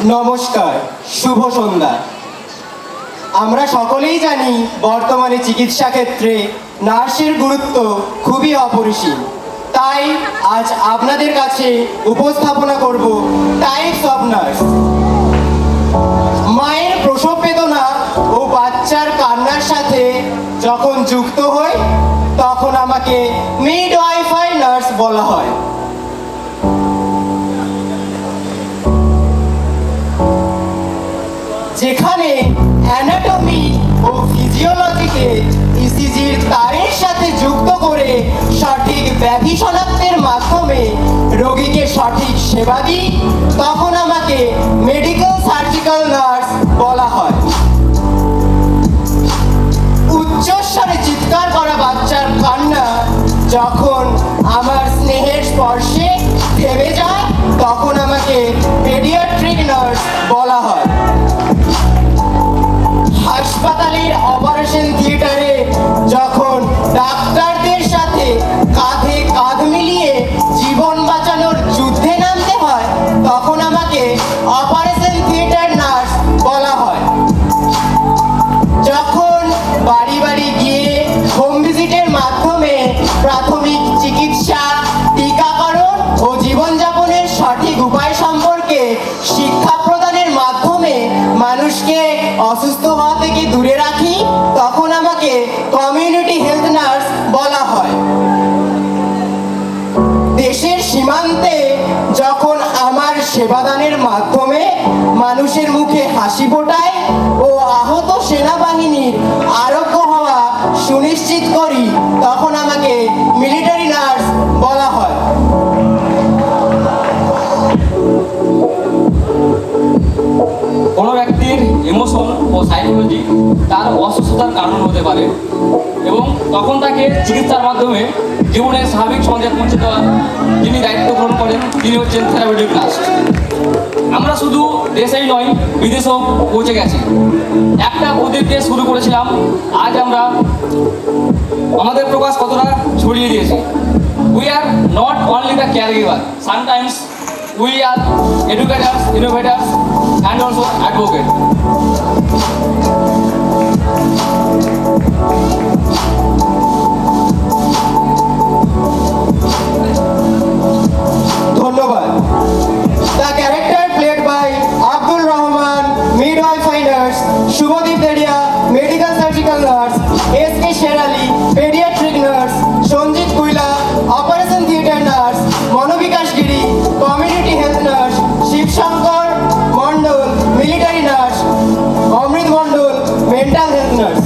নমস্কার, শুভ সন্ধ্যা। আমরা সকলেই জানি বর্তমানে চিকিৎসা ক্ষেত্রে নার্সের গুরুত্ব খুবই অপরিসীম। তাই আজ আপনাদের কাছে উপস্থাপনা করব টাইপস অফ নার্স। মায়ের প্রসব বেদনা ও বাচ্চার কান্নার সাথে যখন যুক্ত হই তখন আমাকে মিডওয়াইফারি নার্স বলা হয়। যেখানে অ্যানাটমি ও ফিজিওলজিকে ইসিজির তারের সাথে যুক্ত করে সঠিক ব্যাধি শনাক্তের মাধ্যমে রোগীকে সঠিক সেবা দিই, তখন আমাকে মেডিকেল সার্জিক্যাল নার্স বলা হয়। উচ্চস্বরে চিৎকার করা বাচ্চার কান্না যখন আমার স্নেহের স্পর্শে থেমে যায় তখন আমাকে পেডিয়াট্রিক নার্স বলা হয়। হাসপাতালের অপারেশন থিয়েটারে যখন ডাক্তারদের সাথে কাঁধে কাঁধ মিলিয়ে জীবন বাঁচানোর যুদ্ধে নামতে হয় তখন আমাকে অপারেশন থিয়েটার নার্স বলা হয়। যখন বাড়ি বাড়ি গিয়ে হোম ভিজিটের মাধ্যমে প্রাথমিক চিকিৎসা, টিকাকরণ ও জীবনযাপনের সঠিক উপায় সম্পর্কে শিক্ষা প্রদানের মাধ্যমে মানুষকে অসুস্থ হওয়া থেকে দূরে রাখি তখন আমাকে কমিউনিটি হেলথ নার্স বলা হয়। দেশের সীমান্তে যখন আমার সেবাদানের মাধ্যমে মানুষের মুখে হাসি ফোটায় ও আহত সেনাবাহিনীর আরোগ্য হওয়া সুনিশ্চিত করি তখন আমাকে মিলিটারি নার্স বলা হয়। কোনো ব্যক্তির ইমোশন ও সাইকোলজি তার অসুস্থতার কারণ হতে পারে এবং তখন তাকে চিকিৎসার মাধ্যমে জীবনের স্বাভাবিক সংযোগ পৌঁছে দেওয়ার যিনি দায়িত্ব গ্রহণ করেন তিনি হচ্ছেন থেরাপিউটিক নার্স। আমরা শুধু দেশেই নয় বিদেশেও পৌঁছে গেছি। একটা প্রদীপ দিয়ে শুরু করেছিলাম, আজ আমরা আমাদের প্রকাশ কতটা ছড়িয়ে দিয়েছি। We are not only the care giver, sometimes we are educators, innovators and also advocates. ধন্যবাদ। The character played by Abdul Rahman, midwifery nurse, Shubhadeep Dedia, medical surgical nurse, S.K. Sherali, pediatric nurse, Sanjit Kuila, operation theatre nurse, Manobikash Giri, community health nurse, Shiv Shankar Mondol, military nurse, Amrit Mondol, mental health nurse.